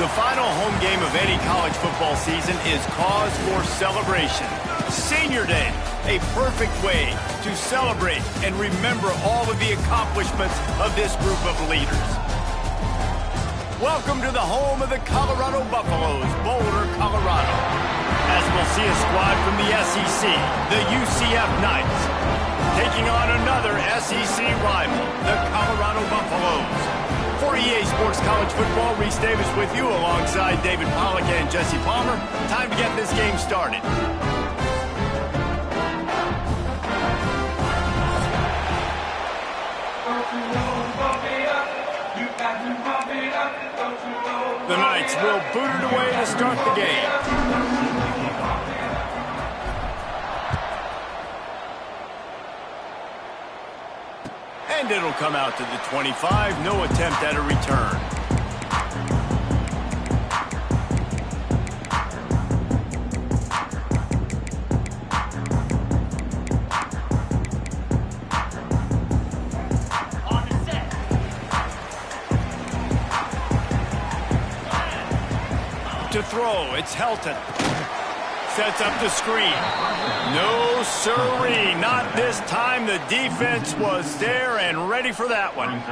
The final home game of any college football season is cause for celebration. Senior Day, a perfect way to celebrate and remember all of the accomplishments of this group of leaders. Welcome to the home of the Colorado Buffaloes, Boulder, Colorado. As we'll see a squad from the SEC, the UCF Knights, taking on another SEC rival, the Colorado Buffaloes. For EA Sports College Football, Reese Davis with you alongside David Pollack and Jesse Palmer. Time to get this game started. The Knights will boot it away to start the game. And it'll come out to the 25. No attempt at a return. To throw, it's Helton. Sets up the screen. No sirree, not this time. The defense was there and ready for that one.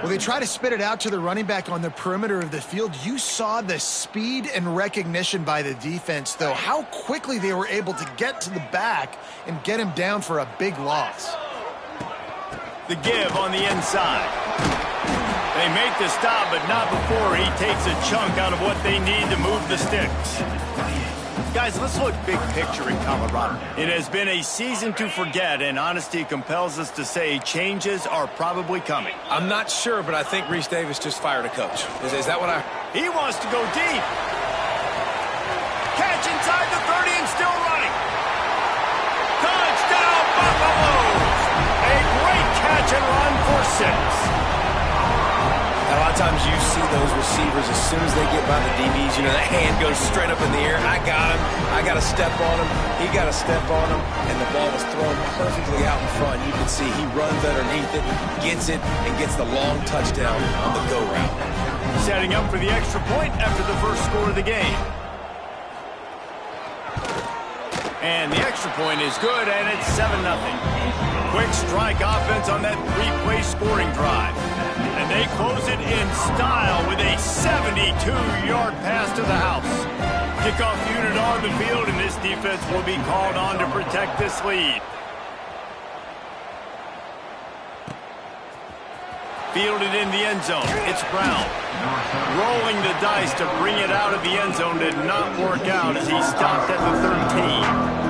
Well, they try to spit it out to the running back on the perimeter of the field. You saw the speed and recognition by the defense, though. How quickly they were able to get to the back and get him down for a big loss. The give on the inside. They make the stop, but not before he takes a chunk out of what they need to move the sticks. Guys, let's look big picture in Colorado. It has been a season to forget, and honesty compels us to say changes are probably coming. I'm not sure, but I think Reese Davis just fired a coach. Is that what I... He wants to go deep. Catch inside the 30 and still running. Touchdown, Buffaloes! A great catch and run for 6. A lot of times you see those receivers, as soon as they get by the DBs, you know, that hand goes straight up in the air. I got him. I got to step on him. He got to step on him. And the ball was thrown perfectly out in front. You can see he runs underneath it, gets it, and gets the long touchdown on the go route. Setting up for the extra point after the first score of the game. And the extra point is good, and it's 7-0. Quick strike offense on that 3-play scoring drive. And they close it in style with a 72-yard pass to the house. Kickoff unit on the field, and this defense will be called on to protect this lead. Fielded in the end zone. It's Brown. Rolling the dice to bring it out of the end zone did not work out as he stopped at the 13.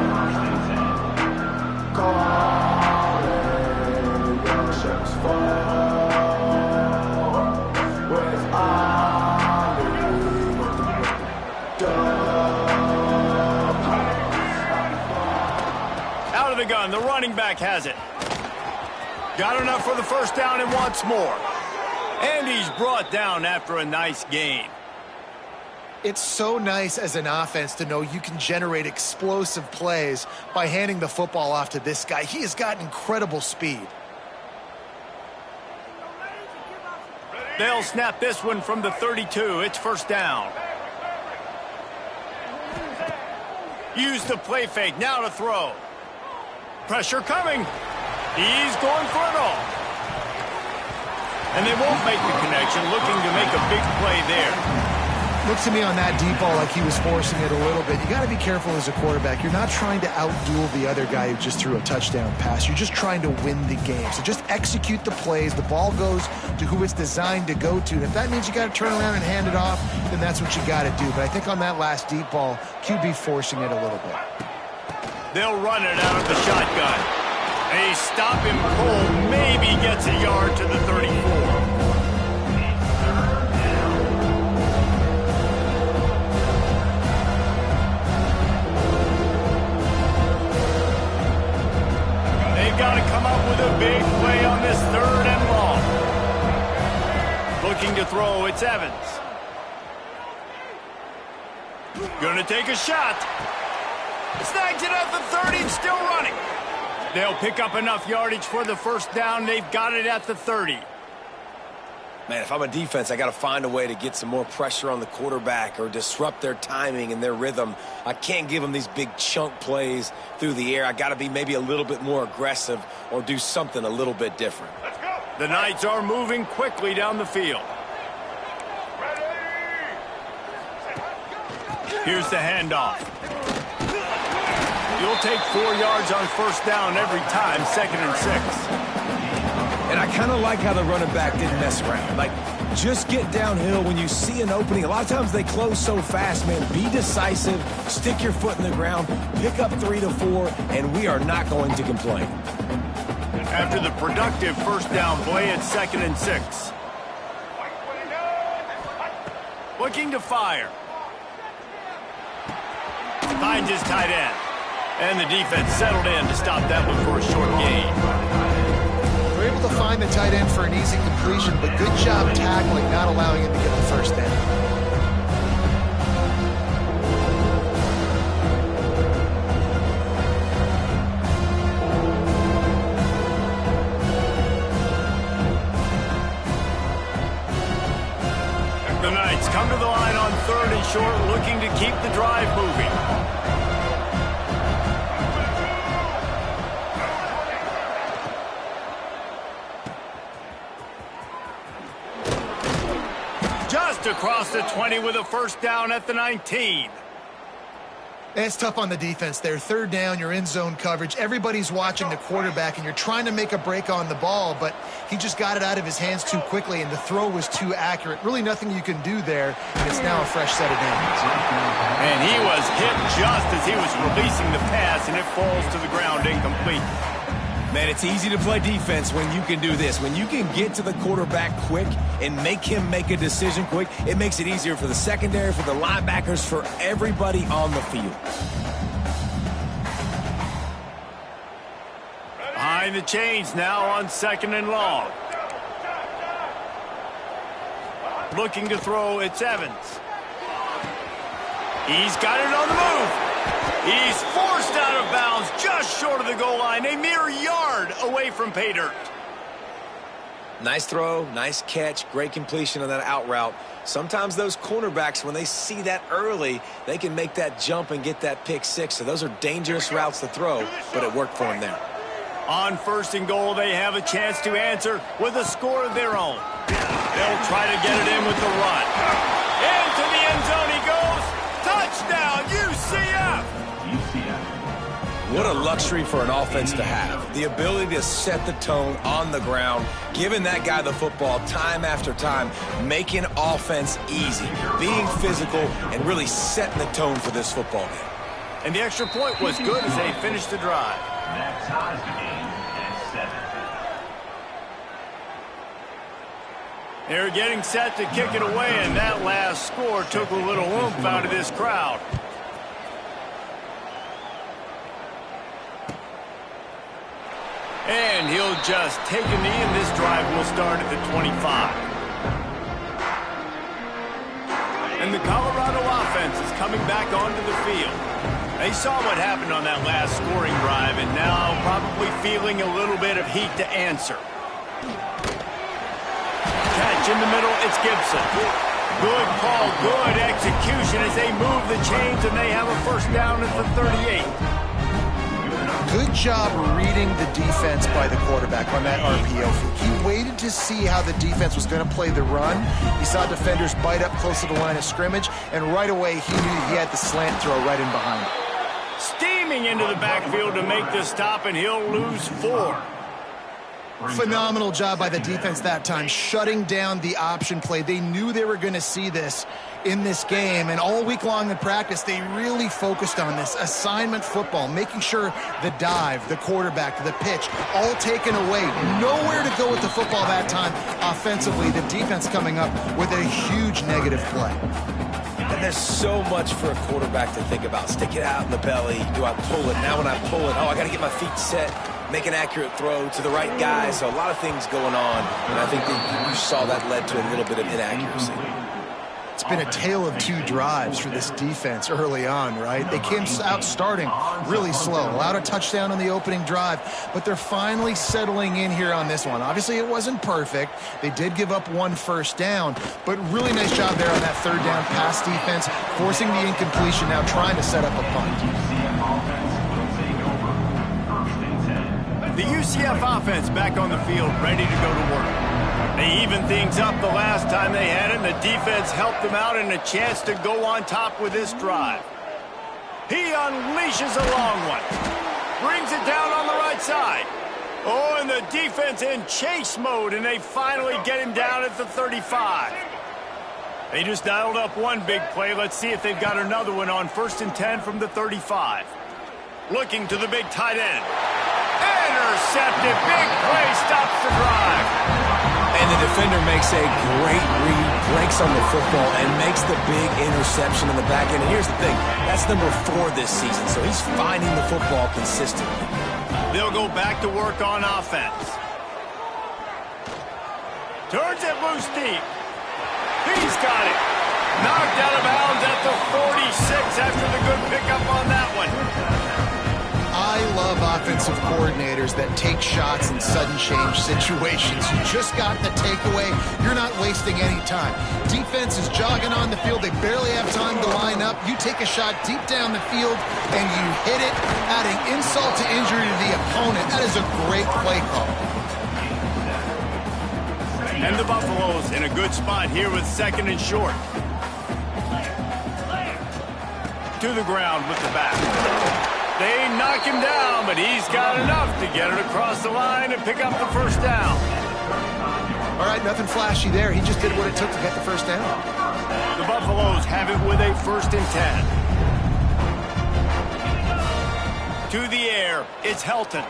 Out of the gun, the running back has it. Got enough for the first down and wants more. And he's brought down after a nice gain. It's so nice as an offense to know you can generate explosive plays by handing the football off to this guy. He has got incredible speed. They'll snap this one from the 32. It's first down. Use the play fake. Now to throw. Pressure coming. He's going for it all. And they won't make the connection, looking to make a big play there. Looks to me on that deep ball like he was forcing it a little bit. You got to be careful as a quarterback. You're not trying to outduel the other guy who just threw a touchdown pass. You're just trying to win the game. So just execute the plays. The ball goes to who it's designed to go to. And if that means you got to turn around and hand it off, then that's what you got to do. But I think on that last deep ball, QB forcing it a little bit. They'll run it out of the shotgun. They stop him cold. Maybe gets a yard to the 34. Got to come up with a big play on this 3rd and long. Looking to throw, it's Evans. Gonna take a shot. Snags it at the 30 and still running. They'll pick up enough yardage for the first down. They've got it at the 30. Man, if I'm a defense, I got to find a way to get some more pressure on the quarterback or disrupt their timing and their rhythm. I can't give them these big chunk plays through the air. I got to be maybe a little bit more aggressive or do something a little bit different. Let's go. The Knights are moving quickly down the field. Here's the handoff. You'll take 4 yards on first down every time, 2nd and 6. And I kind of like how the running back didn't mess around. Like, just get downhill when you see an opening. A lot of times they close so fast, man. Be decisive, stick your foot in the ground, pick up 3 to 4, and we are not going to complain. After the productive first down play, it's 2nd and 6. Looking to fire. Finds his tight end. And the defense settled in to stop that one for a short gain. We're able to find the tight end for an easy completion, but good job tackling, not allowing him to get the first down. The Knights come to the line on 3rd and short, looking to keep the drive moving. Just across the 20 with a first down at the 19. It's tough on the defense there. 3rd down, you're in zone coverage. Everybody's watching the quarterback, and you're trying to make a break on the ball, but he just got it out of his hands too quickly, and the throw was too accurate. Really nothing you can do there, and it's now a fresh set of downs. And he was hit just as he was releasing the pass, and it falls to the ground incomplete. Man, it's easy to play defense when you can do this. When you can get to the quarterback quick and make him make a decision quick, it makes it easier for the secondary, for the linebackers, for everybody on the field. Behind the chains now on 2nd and long. Looking to throw, it's Evans. He's got it on the move. He's forced out of bounds just short of the goal line, a mere yard away from pay dirt. Nice throw, nice catch, great completion on that out route. Sometimes those cornerbacks, when they see that early, they can make that jump and get that pick 6. So those are dangerous routes to throw, but it worked for them there. On 1st and goal, they have a chance to answer with a score of their own. They'll try to get it in with the run. Into the end zone he goes. Touchdown, UCF! What a luxury for an offense to have. The ability to set the tone on the ground, giving that guy the football time after time, making offense easy, being physical, and really setting the tone for this football game. And the extra point was good as they finished the drive. That ties the game at 7. They're getting set to kick it away, and that last score took a little oomph out of this crowd. And he'll just take a knee, and this drive will start at the 25. And the Colorado offense is coming back onto the field. They saw what happened on that last scoring drive, and now probably feeling a little bit of heat to answer. Catch in the middle, it's Gibson. Good call, good execution as they move the chains, and they have a first down at the 38. Good job reading the defense by the quarterback on that RPO. He waited to see how the defense was going to play the run. He saw defenders bite up close to the line of scrimmage, and right away he knew he had the slant throw right in behind him. Steaming into the backfield to make the stop, and he'll lose 4. Phenomenal job by the defense that time, shutting down the option play. They knew they were going to see this in this game, and all week long in practice, they really focused on this assignment football, making sure the dive, the quarterback, the pitch, all taken away. Nowhere to go with the football that time offensively. The defense coming up with a huge negative play. And there's so much for a quarterback to think about. Stick it out in the belly. Do I pull it? Now when I pull it, I got to get my feet set, make an accurate throw to the right guy. So a lot of things going on, and I think that you saw that led to a little bit of inaccuracy. It's been a tale of two drives for this defense early on, right? They came out starting really slow, allowed a touchdown on the opening drive, but they're finally settling in here on this one. Obviously, it wasn't perfect. They did give up 1 first down, but really nice job there on that third down pass defense, forcing the incompletion, now trying to set up a punt. The UCF offense back on the field, ready to go to work. They evened things up the last time they had it, and the defense helped them out and a chance to go on top with this drive. He unleashes a long one. Brings it down on the right side. Oh, and the defense in chase mode, and they finally get him down at the 35. They just dialed up one big play. Let's see if they've got another one on 1st and 10 from the 35. Looking to the big tight end. Intercepted. Big play stops the drive. And the defender makes a great read, breaks on the football, and makes the big interception in the back end. And here's the thing, that's number 4 this season, so he's finding the football consistently. They'll go back to work on offense. Turns it loose deep. He's got it. Knocked out of bounds at the 46 after the good pickup on that one. I love offensive coordinators that take shots in sudden change situations. You just got the takeaway. You're not wasting any time. Defense is jogging on the field. They barely have time to line up. You take a shot deep down the field, and you hit it, adding insult to injury to the opponent. That is a great play call. And the Buffaloes in a good spot here with 2nd and short. To the ground with the back. They knock him down, but he's got enough to get it across the line and pick up the first down. All right, nothing flashy there. He just did what it took to get the first down. The Buffaloes have it with a 1st and 10. To the air, it's Helton.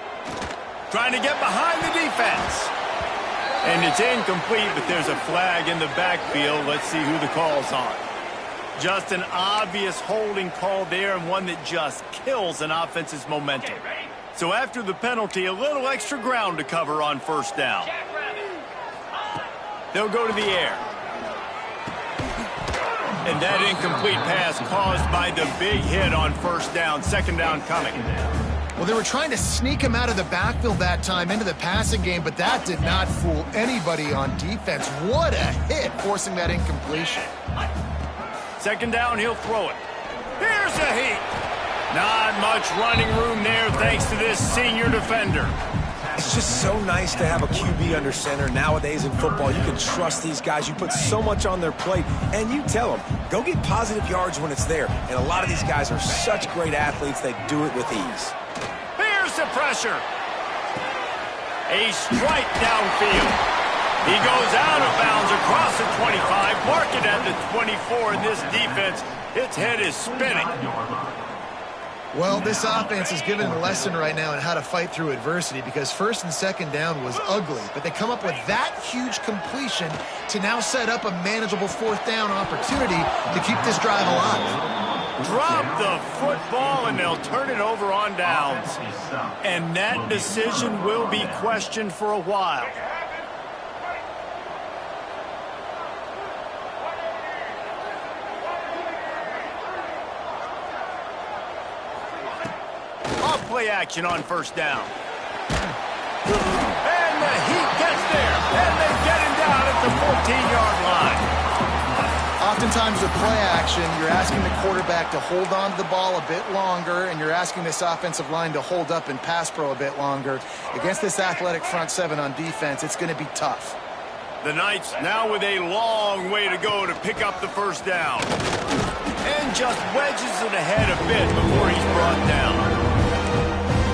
Trying to get behind the defense. And it's incomplete, but there's a flag in the backfield. Let's see who the call's on. Just an obvious holding call there, and one that just kills an offense's momentum. So after the penalty, a little extra ground to cover on 1st down. They'll go to the air. And that incomplete pass caused by the big hit on 1st down. 2nd down coming. Well, they were trying to sneak him out of the backfield that time into the passing game, but that did not fool anybody on defense. What a hit, forcing that incompletion. 2nd down, he'll throw it. Here's a heat. Not much running room there thanks to this senior defender. It's just so nice to have a QB under center. Nowadays in football, you can trust these guys. You put so much on their plate, and you tell them, go get positive yards when it's there. And a lot of these guys are such great athletes, they do it with ease. Here's the pressure. A strike downfield. He goes out of bounds across the 25, mark it at the 24, and this defense, its head is spinning. Well, this offense is given a lesson right now on how to fight through adversity, because 1st and 2nd down was ugly, but they come up with that huge completion to now set up a manageable 4th down opportunity to keep this drive alive. Drop the football, and they'll turn it over on downs. And that decision will be questioned for a while. Play action on 1st down. And the heat gets there. And they get him down at the 14-yard line. Oftentimes with play action, you're asking the quarterback to hold on to the ball a bit longer, and you're asking this offensive line to hold up in pass pro a bit longer. Against this athletic front 7 on defense, it's going to be tough. The Knights now with a long way to go to pick up the 1st down. And just wedges it ahead a bit before he's brought down.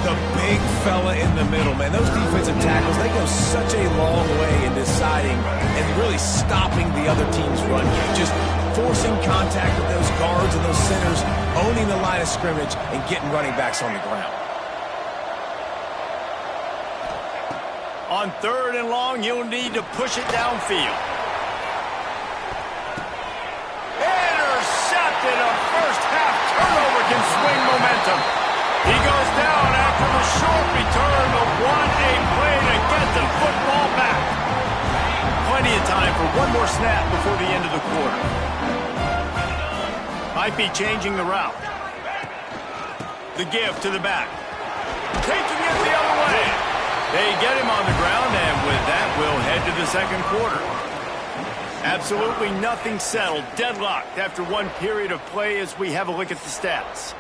The big fella in the middle, man. Those defensive tackles, they go such a long way in deciding and really stopping the other team's run game. Just forcing contact with those guards and those centers, owning the line of scrimmage, and getting running backs on the ground. On 3rd and long, you'll need to push it downfield. Intercepted. A first-half turnover can swing momentum. He goes down after the short return, but what a play to get the football back. Plenty of time for one more snap before the end of the quarter. Might be changing the route. The give to the back. Taking it the other way. They get him on the ground, and with that, we'll head to the second quarter. Absolutely nothing settled, deadlocked after one period of play as we have a look at the stats.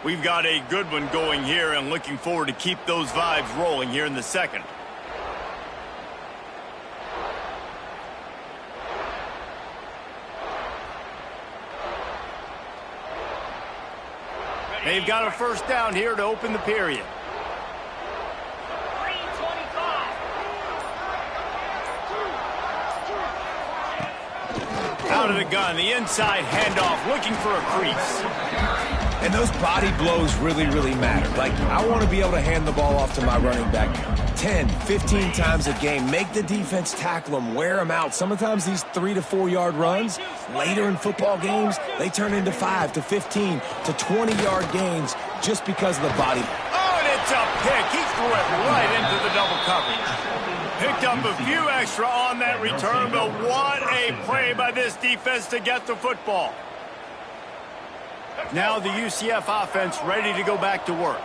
We've got a good one going here and looking forward to keep those vibes rolling here in the second. They've got a first down here to open the period. Out of the gun, the inside handoff, looking for a crease. And those body blows really, really matter. Like, I want to be able to hand the ball off to my running back 10, 15 times a game. Make the defense tackle them, wear them out. Sometimes these 3 to 4 yard runs, later in football games, they turn into 5 to 15 to 20-yard gains just because of the body. Oh, and it's a pick. He threw it right into the double coverage. Picked up a few extra on that return, but what a play by this defense to get the football. Now the UCF offense ready to go back to work.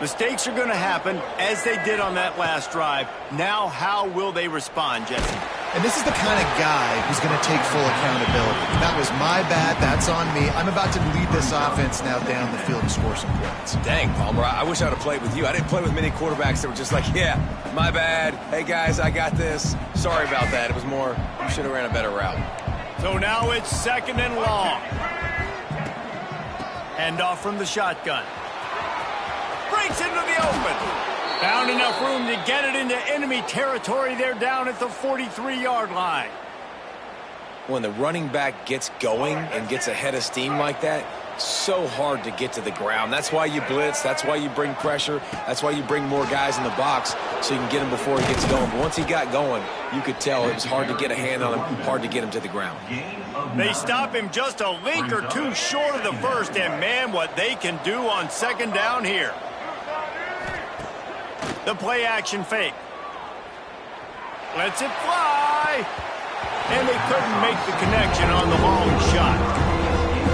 Mistakes are going to happen, as they did on that last drive. Now how will they respond, Jesse? And this is the kind of guy who's going to take full accountability. That was my bad. That's on me. I'm about to lead this offense now down the field and score some points. Dang, Palmer, I wish I would have played with you. I didn't play with many quarterbacks that were just like, yeah, my bad. Hey, guys, I got this. Sorry about that. It was more, you should have ran a better route. So now it's second and long. Hand off from the shotgun. Breaks into the open. Found enough room to get it into enemy territory. They're down at the 43-yard line. When the running back gets going and gets ahead of steam like that, so hard to get to the ground. That's why you blitz. That's why you bring pressure. That's why you bring more guys in the box so you can get him before he gets going. But once he got going, you could tell it was hard to get a hand on him, hard to get him to the ground. They stop him just a link or two short of the first, and man, what they can do on second down here. The play action fake. Lets it fly. And they couldn't make the connection on the long shot.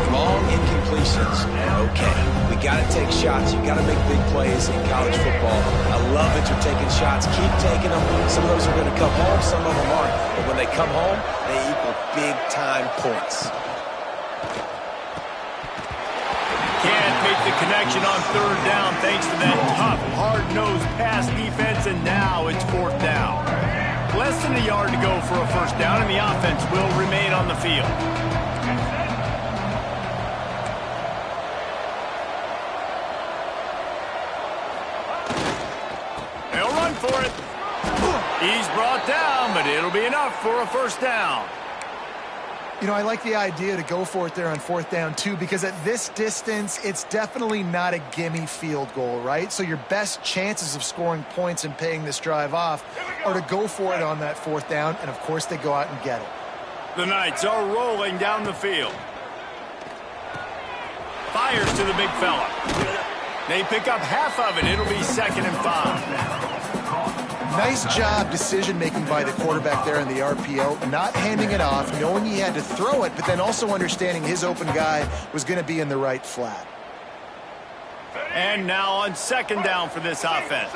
Long incompletions. Okay. We got to take shots. You got to make big plays in college football. I love that you're taking shots. Keep taking them. Some of those are going to come home. Some of them aren't. But when they come home, they equal big-time points. Can't make the connection on third down thanks to that tough, hard-nosed pass defense, and now it's fourth down. Less than a yard to go for a first down, and the offense will remain on the field. They'll run for it. He's brought down, but it'll be enough for a first down. You know, I like the idea to go for it there on fourth down, too, because at this distance, it's definitely not a gimme field goal, right? So your best chances of scoring points and paying this drive off are to go for it on that fourth down, and, of course, they go out and get it. The Knights are rolling down the field. Fires to the big fella. They pick up half of it. It'll be 2nd and 5. Nice job decision-making by the quarterback there in the RPO, not handing it off, knowing he had to throw it, but then also understanding his open guy was going to be in the right flat. And now on second down for this offense.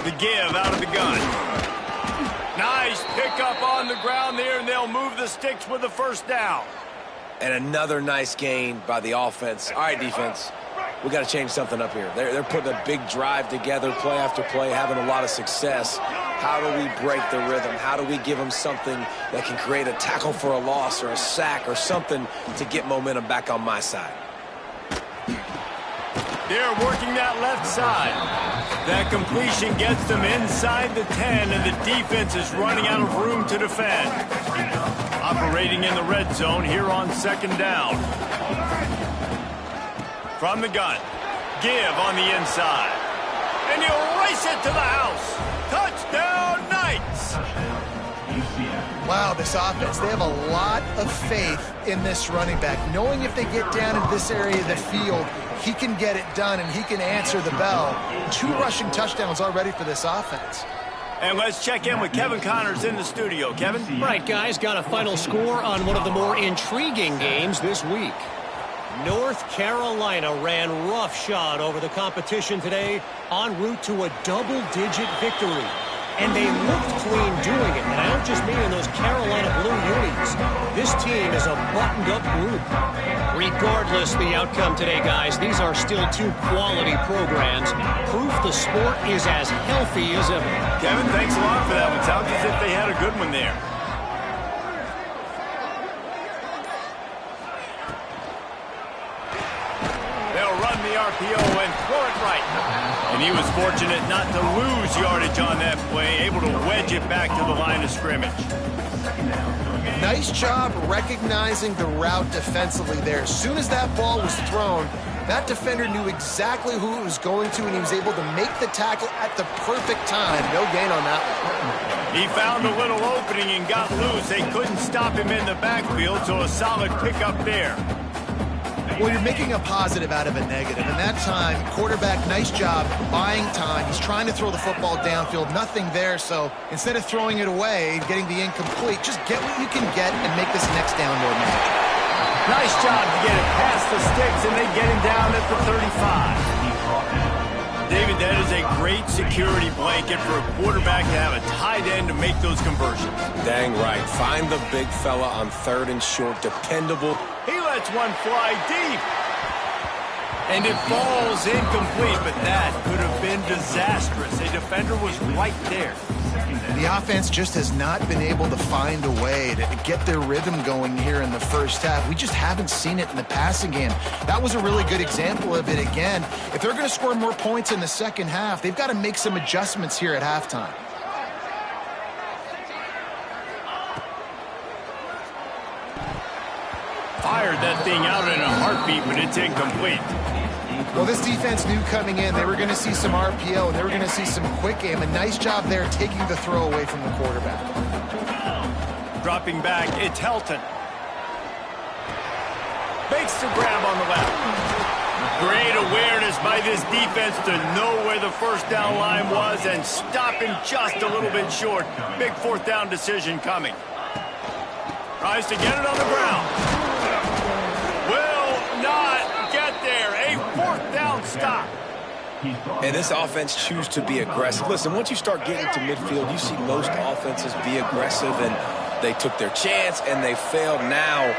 The give out of the gun. Nice pickup on the ground there, and they'll move the sticks with the first down. And another nice gain by the offense. All right, defense. We got to change something up here. They're putting a big drive together, play after play, having a lot of success. How do we break the rhythm? How do we give them something that can create a tackle for a loss or a sack or something to get momentum back on my side? They're working that left side. That completion gets them inside the 10, and the defense is running out of room to defend. Operating in the red zone here on second down. From the gun, give on the inside. And he'll race it to the house. Touchdown, Knights! Wow, this offense, they have a lot of faith in this running back. Knowing if they get down in this area of the field, he can get it done and he can answer the bell. 2 rushing touchdowns already for this offense. And let's check in with Kevin Connors in the studio. Kevin? Right, guys, got a final score on one of the more intriguing games this week. North Carolina ran roughshod over the competition today en route to a double-digit victory. And they looked clean doing it. And I don't just mean in those Carolina blue unis. This team is a buttoned-up group. Regardless the outcome today, guys, these are still two quality programs. Proof the sport is as healthy as ever. Kevin, thanks a lot for that one. Sounds as if they had a good one there. They'll run the RPO and throw it right. And he was fortunate not to lose yardage on that play, able to wedge it back to the line of scrimmage. Nice job recognizing the route defensively there. As soon as that ball was thrown, that defender knew exactly who it was going to, and he was able to make the tackle at the perfect time. No gain on that one. He found a little opening and got loose. They couldn't stop him in the backfield, so a solid pickup there. Well, you're making a positive out of a negative. And that time, quarterback, nice job buying time. He's trying to throw the football downfield. Nothing there. So instead of throwing it away, getting the incomplete, just get what you can get and make this next down more manageable. Nice job to get it past the sticks, and they get him down at the 35. David, that is a great security blanket for a quarterback to have a tight end to make those conversions. Dang right. Find the big fella on 3rd and short. Dependable. He lets one fly deep. And it falls incomplete, but that could have been disastrous. A defender was right there. The offense just has not been able to find a way to get their rhythm going here in the first half. We just haven't seen it in the passing game. That was a really good example of it again. If they're going to score more points in the second half, they've got to make some adjustments here at halftime. Fired that thing out in a heartbeat, but it's incomplete. Well, this defense knew coming in they were going to see some RPO, and they were going to see some quick game. A nice job there taking the throw away from the quarterback. Dropping back, it's Helton. Makes the grab on the left. Great awareness by this defense to know where the first down line was and stop him just a little bit short. Big 4th down decision coming. Tries to get it on the ground. Will not get there. A 4th down stop. And this offense chooses to be aggressive. Listen, once you start getting to midfield, you see most offenses be aggressive, and they took their chance, and they failed. Now,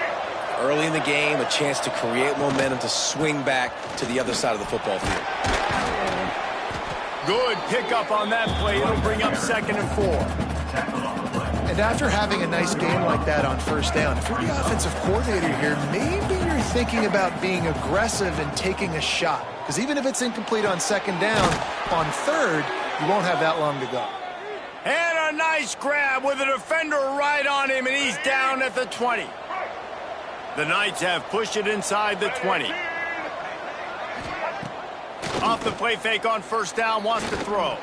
early in the game, a chance to create momentum to swing back to the other side of the football field. Good pickup on that play. It'll bring up 2nd and 4. And after having a nice game like that on first down, if you're the offensive coordinator here, maybe you're thinking about being aggressive and taking a shot. Because even if it's incomplete on 2nd down, on 3rd, you won't have that long to go. And a nice grab with a defender right on him, and he's down at the 20. The Knights have pushed it inside the 20. Off the play fake on first down, wants to throw.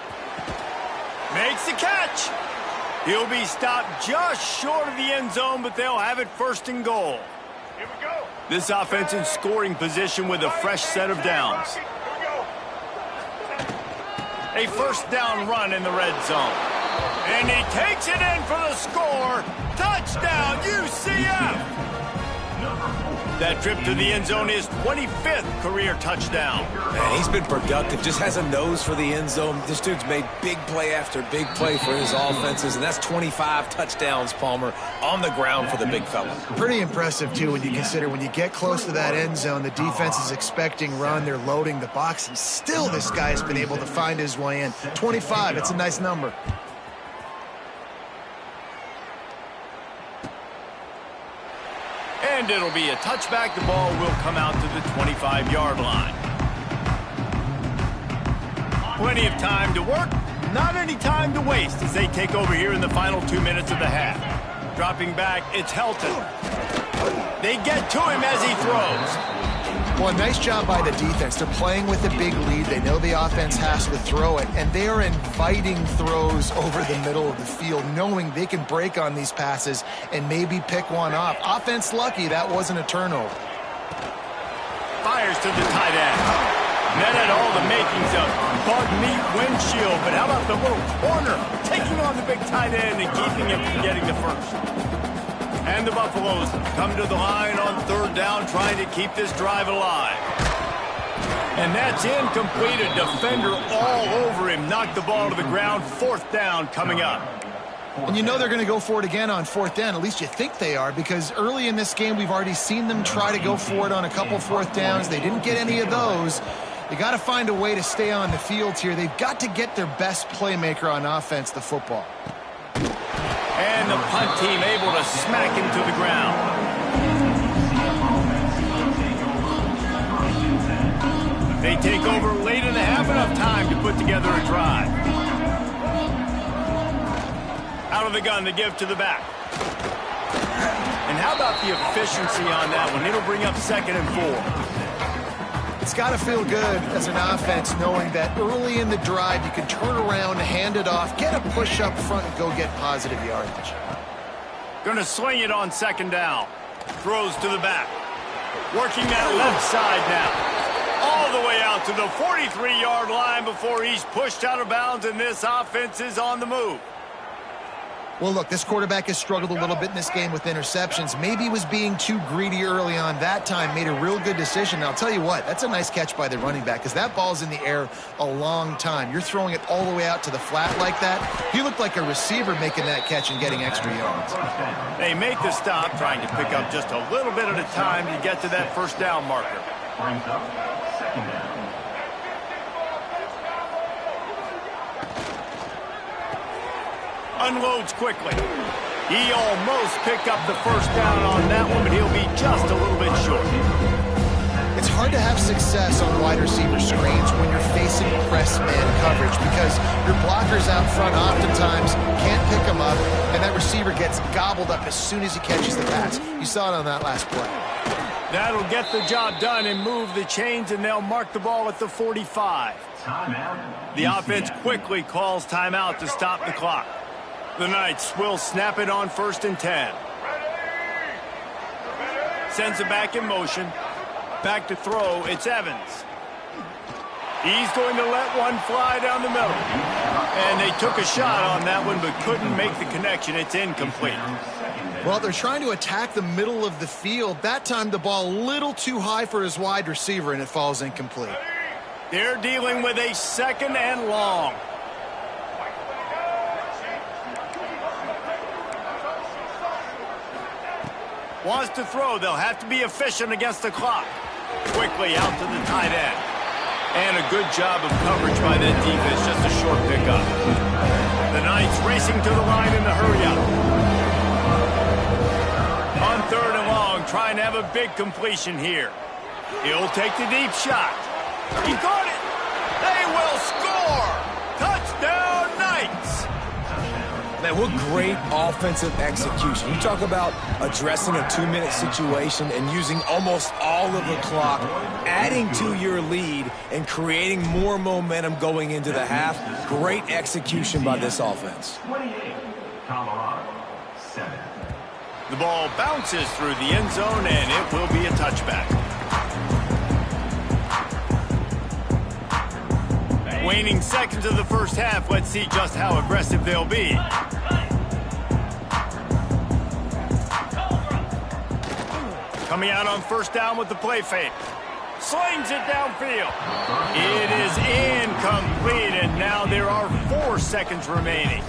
Makes the catch. He'll be stopped just short of the end zone, but they'll have it 1st and goal. Here we go. This offense in scoring position with a fresh set of downs. A 1st down run in the red zone. And he takes it in for the score. Touchdown, UCF! That trip to the end zone is 25th career touchdown. Man, he's been productive, just has a nose for the end zone. This dude's made big play after big play for his offenses, and that's 25 touchdowns, Palmer, on the ground for the big fella. Pretty impressive, too, when you consider when you get close to that end zone, the defense is expecting run, they're loading the box, and still this guy's been able to find his way in. 25, it's a nice number. And it'll be a touchback. The ball will come out to the 25-yard line. Plenty of time to work, not any time to waste as they take over here in the final 2 minutes of the half. Dropping back, it's Helton. They get to him as he throws. Well, nice job by the defense. They're playing with a big lead. They know the offense has to throw it, and they are inviting throws over the middle of the field, knowing they can break on these passes and maybe pick one off. Offense lucky that wasn't a turnover. Fires to the tight end. That had all the makings of bug meat windshield, but how about the little corner taking on the big tight end and keeping him from getting the first? And the Buffaloes come to the line on third down, trying to keep this drive alive. And that's incomplete. A defender all over him. Knocked the ball to the ground. Fourth down coming up. And you know they're going to go for it again on fourth down. At least you think they are, because early in this game we've already seen them try to go for it on a couple fourth downs. They didn't get any of those. You got to find a way to stay on the field here. They've got to get their best playmaker on offense, the football. And the punt team able to smack him to the ground. They take over late and have enough time to put together a drive. Out of the gun to give to the back. And how about the efficiency on that one? It'll bring up 2nd and 4. It's got to feel good as an offense knowing that early in the drive you can turn around, hand it off, get a push up front, and go get positive yardage. Going to sling it on 2nd down. Throws to the back. Working that left side now. All the way out to the 43-yard line before he's pushed out of bounds, and this offense is on the move. Well, look, this quarterback has struggled a little bit in this game with interceptions. Maybe he was being too greedy early on. That time made a real good decision. And I'll tell you what, that's a nice catch by the running back, because that ball's in the air a long time. You're throwing it all the way out to the flat like that. He looked like a receiver making that catch and getting extra yards. They make the stop, trying to pick up just a little bit at a time to get to that first down marker. Brings up 2nd down. Unloads quickly. He almost picked up the first down on that one, but he'll be just a little bit short. It's hard to have success on wide receiver screens when you're facing press man coverage, because your blockers out front oftentimes can't pick them up, and that receiver gets gobbled up as soon as he catches the pass. You saw it on that last play. That'll get the job done and move the chains, and they'll mark the ball at the 45. Timeout. The offense quickly calls timeout to stop the clock. The Knights will snap it on 1st and 10. Sends it back in motion. Back to throw. It's Evans. He's going to let one fly down the middle. And they took a shot on that one but couldn't make the connection. It's incomplete. Well, they're trying to attack the middle of the field. That time the ball a little too high for his wide receiver, and it falls incomplete. They're dealing with a 2nd and long. Wants to throw. They'll have to be efficient against the clock. Quickly out to the tight end. And a good job of coverage by that defense. Just a short pickup. The Knights racing to the line in the hurry up. On 3rd and long, trying to have a big completion here. He'll take the deep shot. He caught it. They will score. Touchdown, Knights. Man, what great offensive execution. You talk about addressing a 2-minute situation and using almost all of the clock, adding to your lead and creating more momentum going into the half. Great execution by this offense. 28, Colorado, 7. The ball bounces through the end zone, and it will be a touchback. Waning seconds of the first half. Let's see just how aggressive they'll be. Coming out on 1st down with the play fake. Slings it downfield. It is incomplete, and now there are 4 seconds remaining.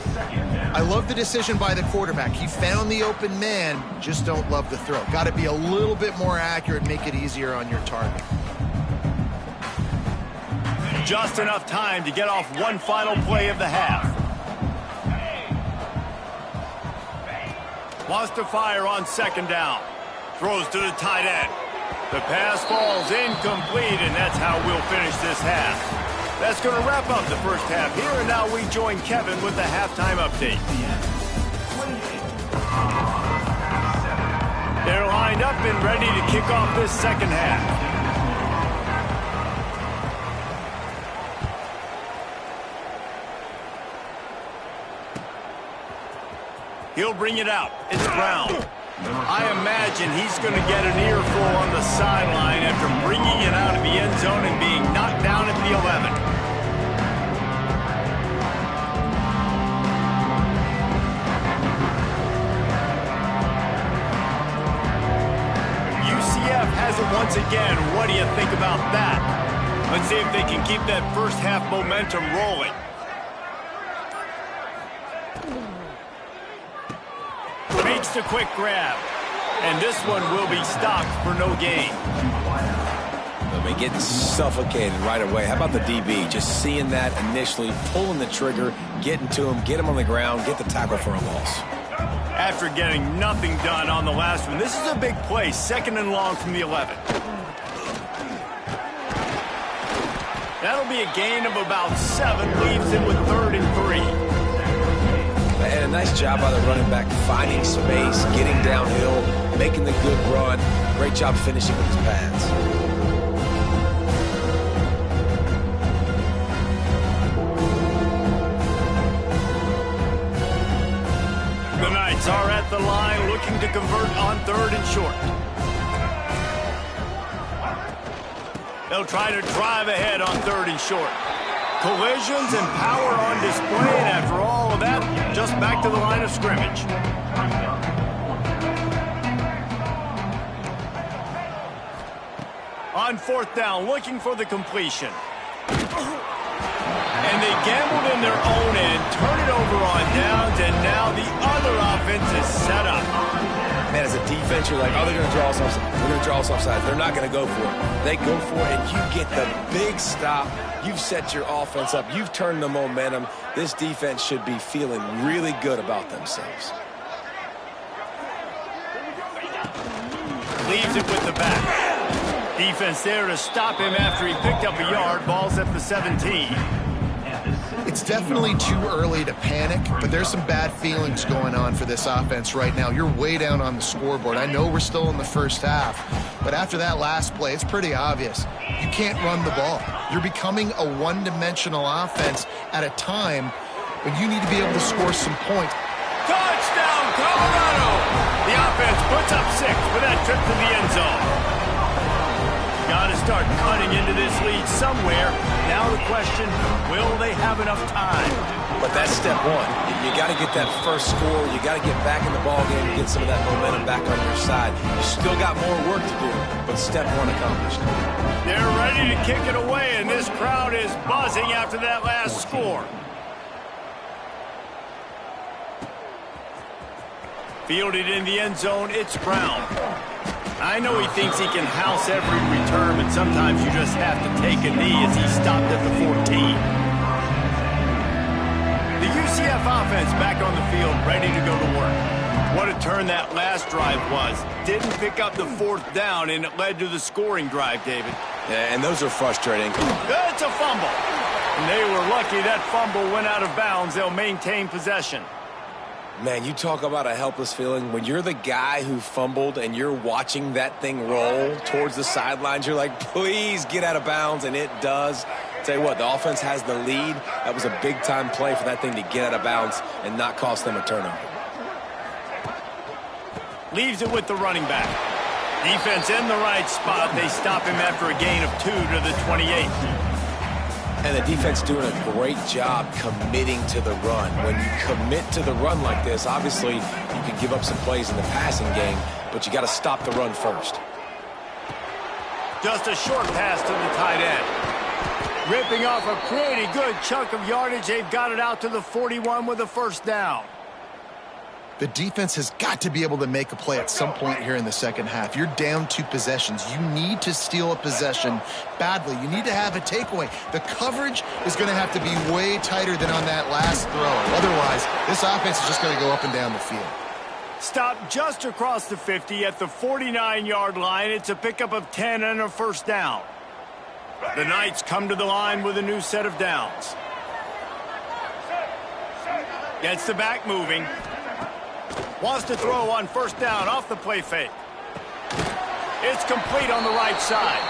I love the decision by the quarterback. He found the open man, just don't love the throw. Got to be a little bit more accurate, make it easier on your target. Just enough time to get off one final play of the half. Wants to fire on 2nd down. Throws to the tight end. The pass falls incomplete, and that's how we'll finish this half. That's going to wrap up the first half here, and now we join Kevin with the halftime update. They're lined up and ready to kick off this second half. He'll bring it out. It's Brown. I imagine he's going to get an earful on the sideline after bringing it out of the end zone and being knocked down at the 11. again. What do you think about that? Let's see if they can keep that first half momentum rolling. Makes the quick grab. And this one will be stopped for no gain. They'll be getting suffocated right away. How about the DB? Just seeing that initially, pulling the trigger, getting to him, get him on the ground, get the tackle for a loss. After getting nothing done on the last one, this is a big play, 2nd and long from the 11. That'll be a gain of about 7, leaves it with 3rd and 3. And a nice job by the running back, finding space, getting downhill, making the good run. Great job finishing with his pads. The Knights are at the line looking to convert on 3rd and short. They'll try to drive ahead on 3rd and short. Collisions and power on display, and after all of that, just back to the line of scrimmage. On 4th down, looking for the completion. And they gambled in their own end, turn it over on downs, and now the other offense is set up. Man, as a defense, you're like, oh, they're going to draw us offside. They're going to draw us offside. They're not going to go for it. They go for it, and you get the big stop. You've set your offense up. You've turned the momentum. This defense should be feeling really good about themselves. Leaves it with the back. Defense there to stop him after he picked up a yard. Ball's at the 17. It's definitely too early to panic, but there's some bad feelings going on for this offense right now. You're way down on the scoreboard. I know we're still in the first half, but after that last play, it's pretty obvious. You can't run the ball. You're becoming a one-dimensional offense at a time when you need to be able to score some points. Touchdown, Colorado! The offense puts up 6 for that trip to the end zone. Got to start cutting into this lead somewhere. Now the question, will they have enough time? But that's step one. You got to get that first score. You got to get back in the ball game and get some of that momentum back on your side. You still got more work to do, but step one accomplished. They're ready to kick it away, and this crowd is buzzing after that last score. Fielded in the end zone, it's Brown. I know he thinks he can house every return, but sometimes you just have to take a knee as he stopped at the 14. The UCF offense back on the field, ready to go to work. What a turn that last drive was. Didn't pick up the 4th down, and it led to the scoring drive, David. Yeah, and those are frustrating. It's a fumble. And they were lucky that fumble went out of bounds. They'll maintain possession. Man, you talk about a helpless feeling. When you're the guy who fumbled and you're watching that thing roll towards the sidelines, you're like, please get out of bounds, and it does. Tell you what, the offense has the lead. That was a big-time play for that thing to get out of bounds and not cost them a turnover. Leaves it with the running back. Defense in the right spot. They stop him after a gain of 2 to the 28. And the defense doing a great job committing to the run. When you commit to the run like this, obviously you can give up some plays in the passing game, but you got to stop the run first. Just a short pass to the tight end. Ripping off a pretty good chunk of yardage. They've got it out to the 41 with a 1st down. The defense has got to be able to make a play at some point here in the second half. You're down 2 possessions. You need to steal a possession badly. You need to have a takeaway. The coverage is going to have to be way tighter than on that last throw. Otherwise, this offense is just going to go up and down the field. Stop just across the 50 at the 49-yard line. It's a pickup of 10 and a 1st down. The Knights come to the line with a new set of downs. Gets the back moving. Wants to throw on 1st down off the play fake. It's complete on the right side.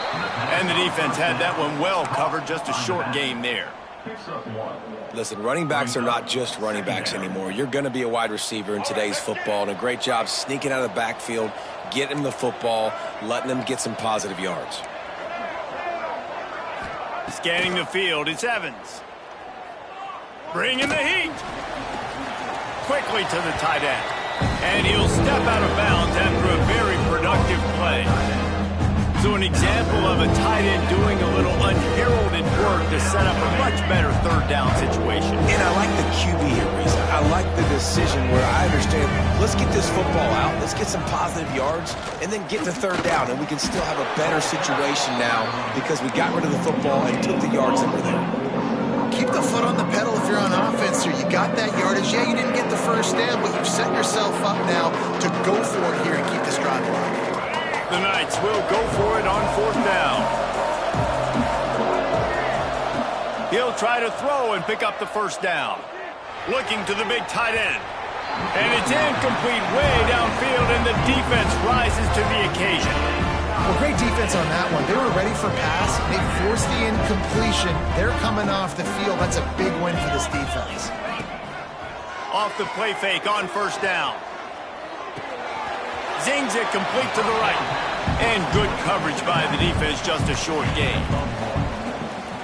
And the defense had that one well covered. Just a short game there. Listen, running backs are not just running backs anymore. You're going to be a wide receiver in today's football, and a great job sneaking out of the backfield, getting him the football, letting him get some positive yards. Scanning the field, it's Evans. Bringing the heat. Quickly to the tight end. And he'll step out of bounds after a very productive play. So an example of a tight end doing a little unheralded work to set up a much better third down situation. And I like the QB here, Reza. I like the decision where I understand, let's get this football out, let's get some positive yards, and then get to third down, and we can still have a better situation now because we got rid of the football and took the yards that were there. Keep the foot on the pedal if you're on offense here. You got that yardage. Yeah, you didn't get the first down, but you've set yourself up now to go for it here and keep this drive alive. The Knights will go for it on fourth down. He'll try to throw and pick up the first down. Looking to the big tight end. And it's incomplete way downfield, and the defense rises to the occasion. Well, great defense on that one. They were ready for pass. They forced the incompletion. They're coming off the field. That's a big win for this defense. Off the play fake on first down. Zings it complete to the right. And good coverage by the defense, just a short gain.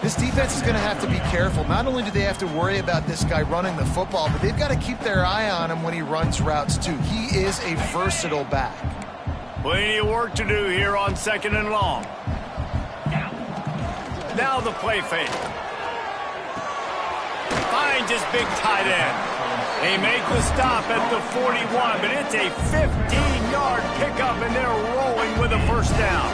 This defense is going to have to be careful. Not only do they have to worry about this guy running the football, but they've got to keep their eye on him when he runs routes too. He is a versatile back. Plenty of work to do here on second and long. Now the play fake. Finds his big tight end. They make the stop at the 41, but it's a 15-yard pickup, and they're rolling with a first down.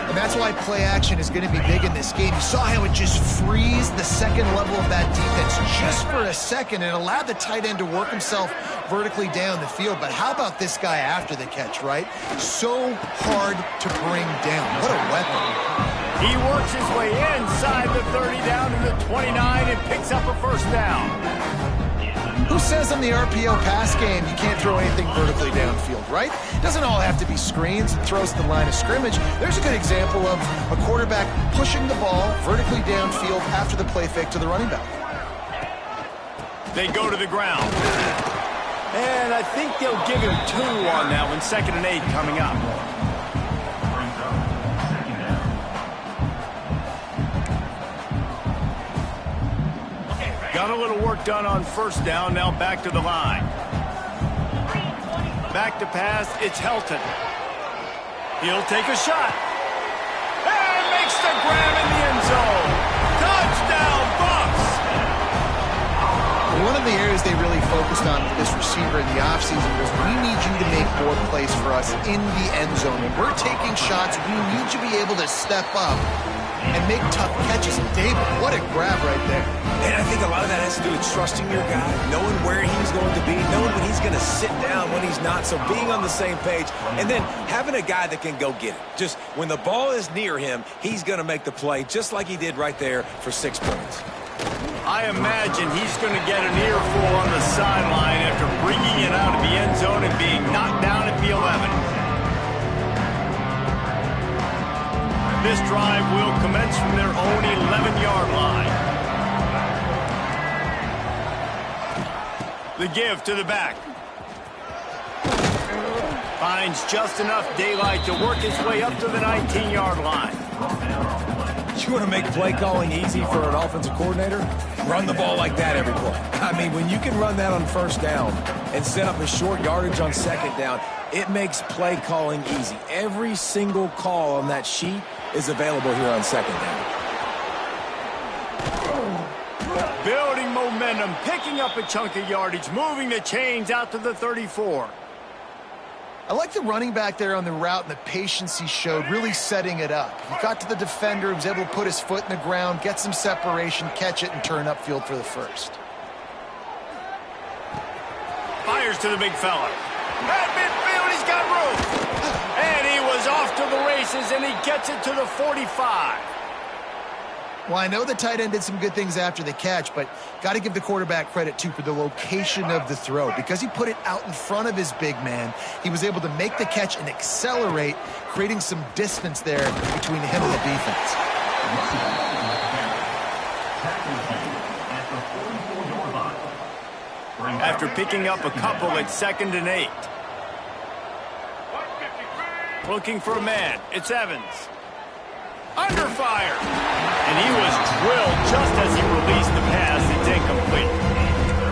And that's why play action is going to be big in this game. You saw how it just frees the second level of that defense just for a second. It allowed the tight end to work himself vertically down the field. But how about this guy after the catch, right? So hard to bring down. What a weapon. He works his way inside the 30 down to the 29 and picks up a first down. Who says in the RPO pass game you can't throw anything vertically downfield, right? It doesn't all have to be screens and throws to the line of scrimmage. There's a good example of a quarterback pushing the ball vertically downfield after the play fake to the running back. They go to the ground. And I think they'll give him 2 on that one. 2nd and 8 coming up. Got a little work done on first down, now back to the line. Back to pass, it's Helton. He'll take a shot. And makes the grab in the end zone. Touchdown, Bucks! One of the areas they really focused on with this receiver in the offseason was we need you to make more plays for us in the end zone. When we're taking shots, we need you to be able to step up and make tough catches. And David, what a grab right there. And I think a lot of that has to do with trusting your guy, knowing where he's going to be, knowing when he's going to sit down, when he's not, so being on the same page, and then having a guy that can go get it. Just when the ball is near him, he's going to make the play, just like he did right there for 6 points. I imagine he's going to get an earful on the sideline after bringing it out of the end zone and being knocked down at the 11. This drive will commence from their own 11-yard line. The give to the back. Finds just enough daylight to work his way up to the 19-yard line. You want to make play calling easy for an offensive coordinator? Run the ball like that every play. I mean, when you can run that on first down and set up a short yardage on second down, it makes play calling easy. Every single call on that sheet is available here on second down. Building momentum, picking up a chunk of yardage, moving the chains out to the 34. I like the running back there on the route and the patience he showed, really setting it up. He got to the defender, he was able to put his foot in the ground, get some separation, catch it, and turn upfield for the first. Fires to the big fella. At midfield, he's got room. And he was off to the races, and he gets it to the 45. Well, I know the tight end did some good things after the catch, but got to give the quarterback credit, too, for the location of the throw. Because he put it out in front of his big man, he was able to make the catch and accelerate, creating some distance there between him and the defense. After picking up a couple at 2nd and 8. Looking for a man. It's Evans. Under fire. And he was drilled just as he released the pass. It's incomplete.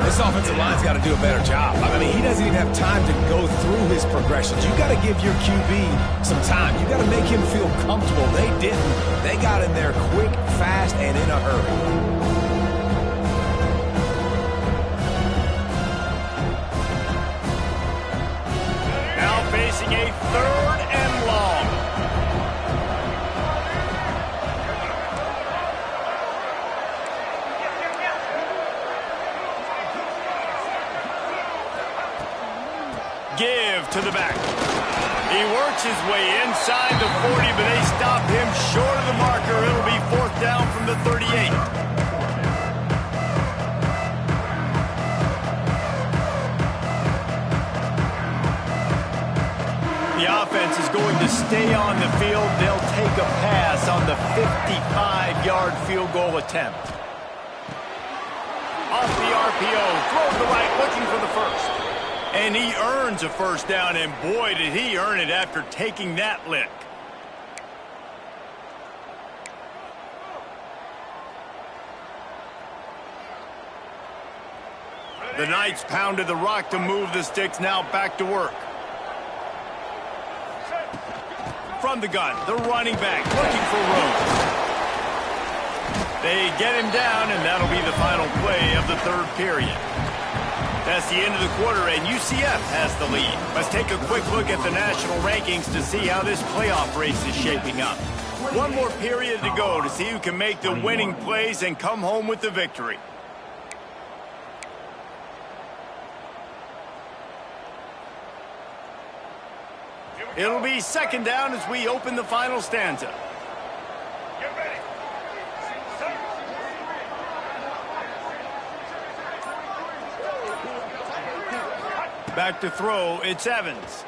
This This offensive line's got to do a better job. I mean, he doesn't even have time to go through his progressions. You got to give your QB some time. You got to make him feel comfortable. They didn't. They got in there quick, fast, and in a hurry. Now facing a 3rd and long. Give to the back. He works his way inside the 40, but they stop him short of the marker. It'll be 4th down from the 38. The offense is going to stay on the field. They'll take a pass on the 55-yard field goal attempt. Off the RPO, throw to the right, looking for the first. And he earns a 1st down, and boy, did he earn it after taking that lick. The Knights pounded the rock to move the sticks, now back to work. From the gun, the running back looking for room. They get him down, and that'll be the final play of the 3rd period. That's the end of the quarter, and UCF has the lead. Let's take a quick look at the national rankings to see how this playoff race is shaping up. One more period to go to see who can make the winning plays and come home with the victory. It'll be 2nd down as we open the final stanza. Get ready. Back to throw, it's Evans.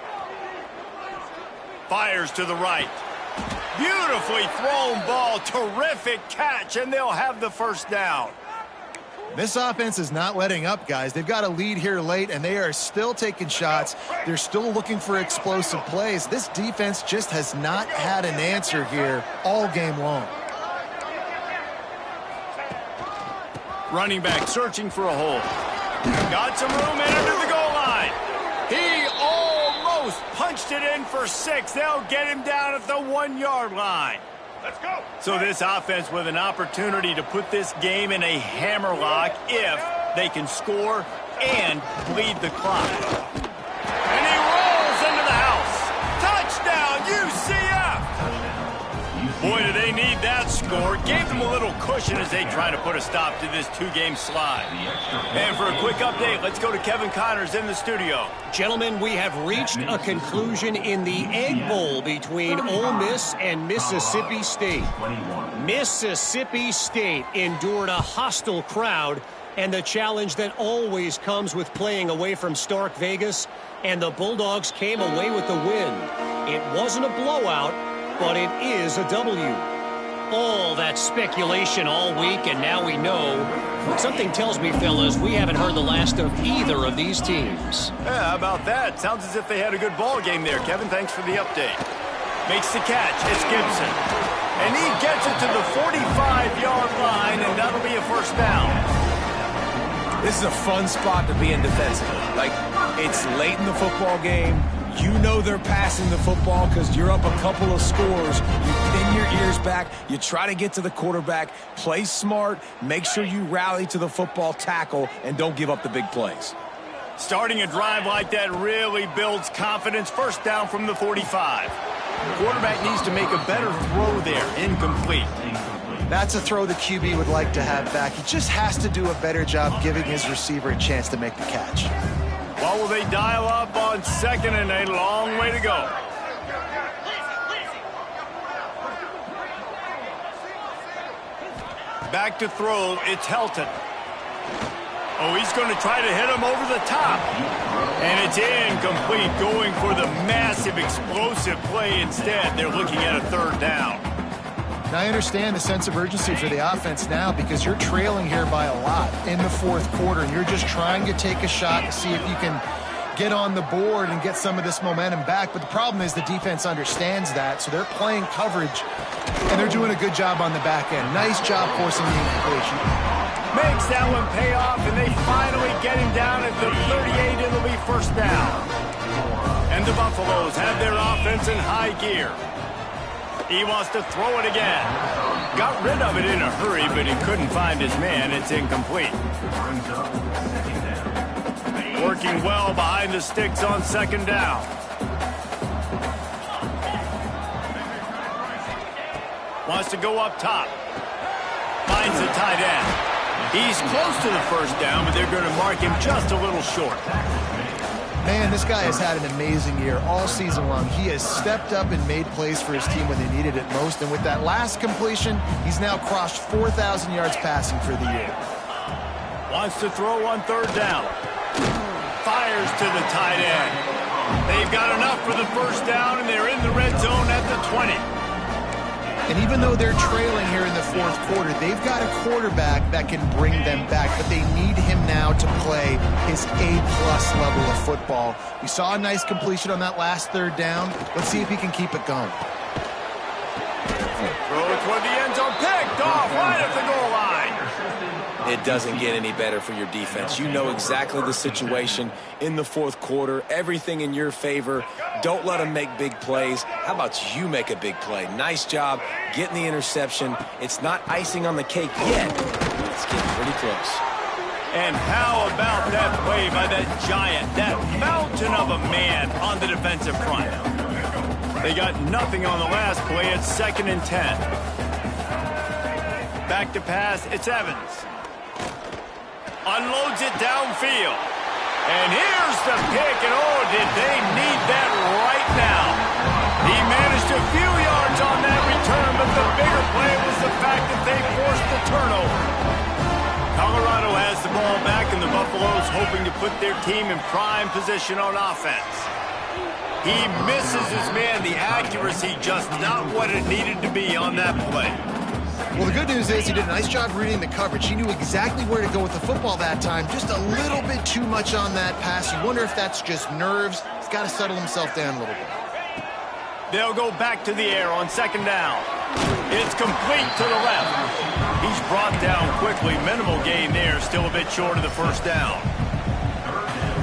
Fires to the right. Beautifully thrown ball, terrific catch, and they'll have the 1st down. This offense is not letting up, guys. They've got a lead here late, and they are still taking shots. They're still looking for explosive plays. This defense just has not had an answer here all game long. Running back searching for a hole. Got some room in under the goal line. He almost punched it in for 6. They'll get him down at the 1-yard line. Let's go. So this offense with an opportunity to put this game in a hammerlock if they can score and bleed the clock. And he rolls into the house. Touchdown, UCF! Boy, do they need that score. Gave them a little cushion as they try to put a stop to this 2-game slide. And for a quick update, let's go to Kevin Connors in the studio. Gentlemen, we have reached a conclusion in the Egg Bowl between Ole Miss and Mississippi State. Mississippi State endured a hostile crowd and the challenge that always comes with playing away from Stark Vegas, and the Bulldogs came away with the win. It wasn't a blowout, but it is a W. All that speculation all week, and now we know. Something tells me, fellas, we haven't heard the last of either of these teams. Yeah, how about that? Sounds as if they had a good ball game there. Kevin, thanks for the update. Makes the catch. It's Gibson. And he gets it to the 45-yard line, and that'll be a 1st down. This is a fun spot to be in defensively. Like, it's late in the football game. You know they're passing the football because you're up a couple of scores. You pin your ears back. You try to get to the quarterback. Play smart. Make sure you rally to the football, tackle, and don't give up the big plays. Starting a drive like that really builds confidence. 1st down from the 45. The quarterback needs to make a better throw there. Incomplete. That's a throw the QB would like to have back. He just has to do a better job giving his receiver a chance to make the catch. Well, will they dial up on 2nd and a long way to go? Back to throw, it's Helton. Oh, he's going to try to hit him over the top. And it's incomplete, going for the massive explosive play instead. They're looking at a 3rd down. Now, I understand the sense of urgency for the offense now because you're trailing here by a lot in the 4th quarter, and you're just trying to take a shot to see if you can get on the board and get some of this momentum back. But the problem is the defense understands that, so they're playing coverage, and they're doing a good job on the back end. Nice job forcing the incompletion. Makes that one pay off, and they finally get him down at the 38. It'll be first down. And the Buffaloes have their offense in high gear. He wants to throw it again. Got rid of it in a hurry, but he couldn't find his man. It's incomplete. Working well behind the sticks on second down. Wants to go up top. Finds the tight end. He's close to the first down, but they're going to mark him just a little short. Man, this guy has had an amazing year all season long. He has stepped up and made plays for his team when they needed it most. And with that last completion, he's now crossed 4,000 yards passing for the year. Wants to throw on third down. Fires to the tight end. They've got enough for the first down, and they're in the red zone at the 20. And even though they're trailing here in the fourth quarter, they've got a quarterback that can bring them back, but they need him now to play his A-plus level of football. We saw a nice completion on that last third down. Let's see if he can keep it going. Throw toward the end zone, picked off right at the goal line. It doesn't get any better for your defense. You know exactly the situation in the fourth quarter, everything in your favor. Don't let them make big plays. How about you make a big play? Nice job getting the interception. It's not icing on the cake yet, but it's getting pretty close. And how about that play by that giant, that mountain of a man on the defensive front? They got nothing on the last play. It's 2nd and 10. Back to pass. It's Evans. Unloads it downfield. And here's the pick, and oh, did they need that right now. He managed a few yards on that return, but the bigger play was the fact that they forced the turnover. Colorado has the ball back, and the Buffaloes hoping to put their team in prime position on offense. He misses his man. The accuracy just not what it needed to be on that play. Well, the good news is he did a nice job reading the coverage. He knew exactly where to go with the football that time. Just a little bit too much on that pass. You wonder if that's just nerves. He's got to settle himself down a little bit. They'll go back to the air on second down. It's complete to the left. He's brought down quickly. Minimal gain there. Still a bit short of the first down.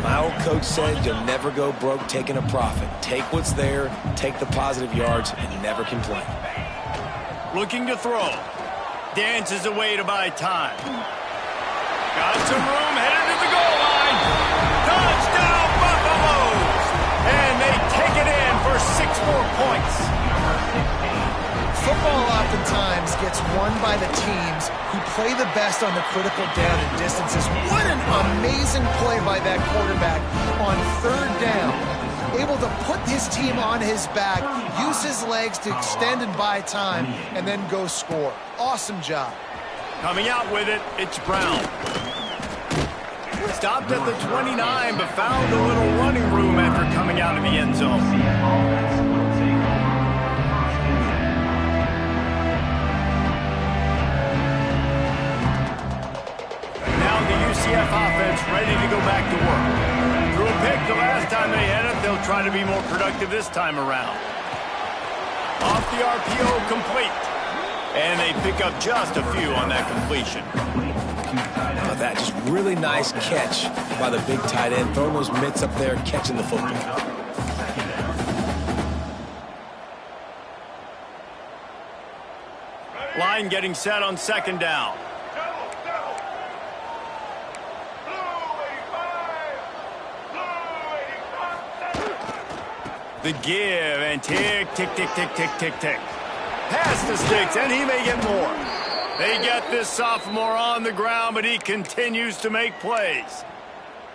My old coach said you'll never go broke taking a profit. Take what's there, take the positive yards, and never complain. Looking to throw. Dances away to buy time. Got some room, headed to the goal line. Touchdown, Buffaloes! And they take it in for 6 more points. Football oftentimes gets won by the teams who play the best on the critical down and distances. What an amazing play by that quarterback on third down. Able to put his team on his back, use his legs to extend and buy time, and then go score. Awesome job. Coming out with it, it's Brown. Stopped at the 29, but found a little running room after coming out of the end zone. Now the UCF offense ready to go back to work. Threw a pick the last time they had it. They'll try to be more productive this time around. Off the RPO, complete. And they pick up just a few on that completion. How about that? Just really nice catch by the big tight end. Throwing those mitts up there, catching the football. Line getting set on second down. The give, and tick, tick, tick, tick, tick, tick, tick. Past the sticks, and he may get more. They get this sophomore on the ground, but he continues to make plays.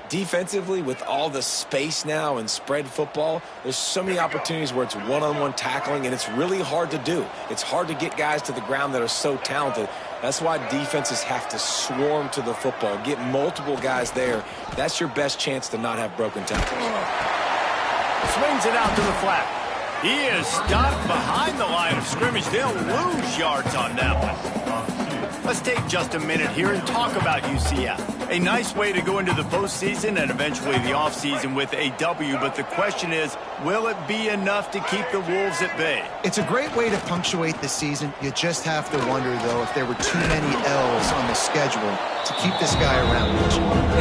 Defensively, with all the space now and spread football, there's so many opportunities where it's one-on-one tackling, and it's really hard to do. It's hard to get guys to the ground that are so talented. That's why defenses have to swarm to the football, get multiple guys there. That's your best chance to not have broken tackles. Swings it out to the flat. He is stopped behind the line of scrimmage. They'll lose yards on that one. A Let's take just a minute here and talk about UCF. A nice way to go into the postseason and eventually the offseason with a W, but the question is, will it be enough to keep the Wolves at bay? It's a great way to punctuate the season. You just have to wonder, though, if there were too many L's on the schedule to keep this guy around.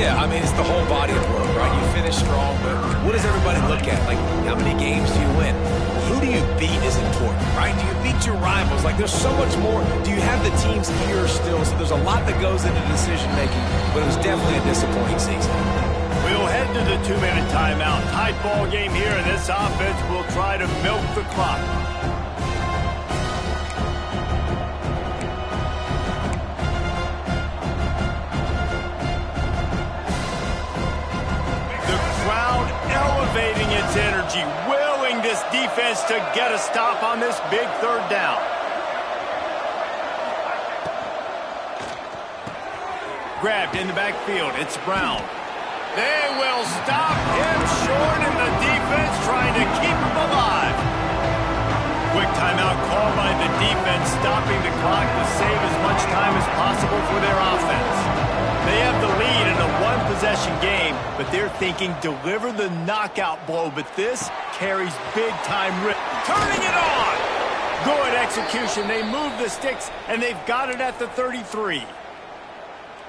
Yeah, I mean, it's the whole body of work, right? You finish strong, but what does everybody look at? Like, how many games do you win? Who do you beat is important, right? Do you beat your rivals? Like, there's so much more. Do you have the team's ear still? So there's a lot that goes into decision-making, but it was definitely a disappointing season. We'll head to the 2-minute timeout. Tight ball game here, and this offense will try to milk the clock. The crowd elevating its energy, willing this defense to get a stop on this big third down. Grabbed in the backfield. It's Brown. They will stop him short, and the defense trying to keep him alive. Quick timeout called by the defense, stopping the clock to save as much time as possible for their offense. They have the lead in a one-possession game, but they're thinking deliver the knockout blow, but this carries big-time risk. Turning it on! Good execution. They move the sticks, and they've got it at the 33.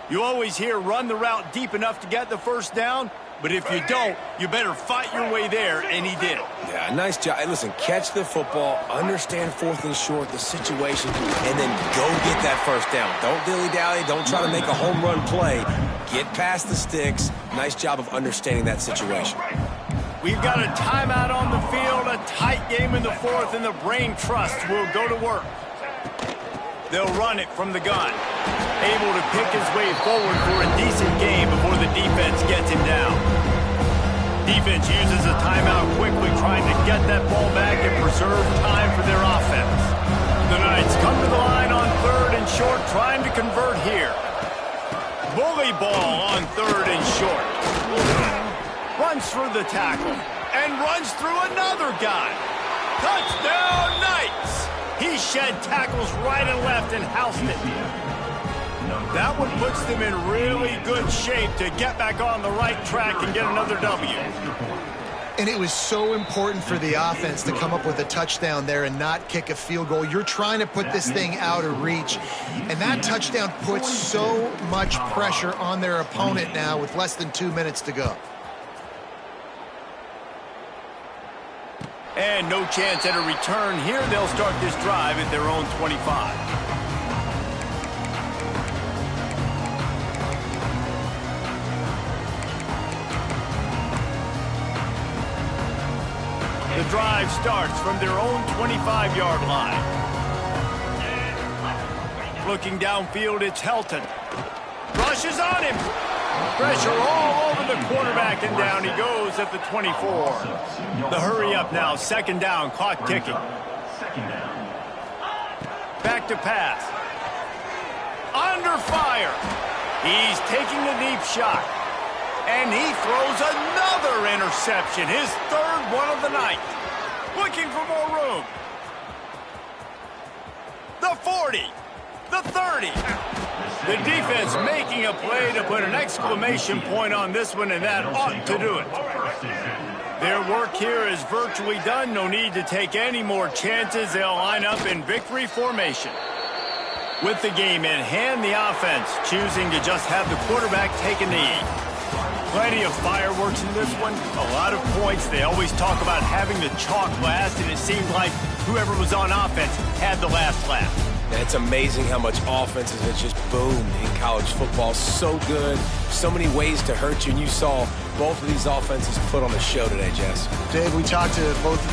You always hear run the route deep enough to get the first down, but if you don't, you better fight your way there, and he did. Yeah, nice job. Hey, listen, catch the football, understand fourth and short, the situation, and then go get that first down. Don't dilly-dally. Don't try to make a home run play. Get past the sticks. Nice job of understanding that situation. We've got a timeout on the field, a tight game in the fourth, and the Brain Trust will go to work. They'll run it from the gun. Able to pick his way forward for a decent game before the defense gets him down. Defense uses a timeout quickly, trying to get that ball back and preserve time for their offense. The Knights come to the line on third and short, trying to convert here. Bully ball on third and short. Runs through the tackle and runs through another guy. Touchdown, Knights! He shed tackles right and left and housed it. That one puts them in really good shape to get back on the right track and get another W. And it was so important for the offense to come up with a touchdown there and not kick a field goal. You're trying to put this thing out of reach, and that touchdown puts so much pressure on their opponent now with less than 2 minutes to go. And no chance at a return here. They'll start this drive at their own 25. The drive starts from their own 25-yard line. Looking downfield, it's Helton. Rushes on him. Pressure all over the quarterback, and down he goes at the 24. The hurry up now, second down, clock ticking. Back to pass. Under fire. He's taking the deep shot. And he throws another interception, his third one of the night. Looking for more room. The 40. The 30. The defense making a play to put an exclamation point on this one, and that ought to do it. Their work here is virtually done. No need to take any more chances. They'll line up in victory formation. With the game in hand, the offense choosing to just have the quarterback take a knee. Plenty of fireworks in this one. A lot of points. They always talk about having the chalk last, and it seemed like whoever was on offense had the last laugh. And it's amazing how much offenses have just boomed in college football. So good. So many ways to hurt you. And you saw both of these offenses put on the show today, Jess. Dave, we talked to both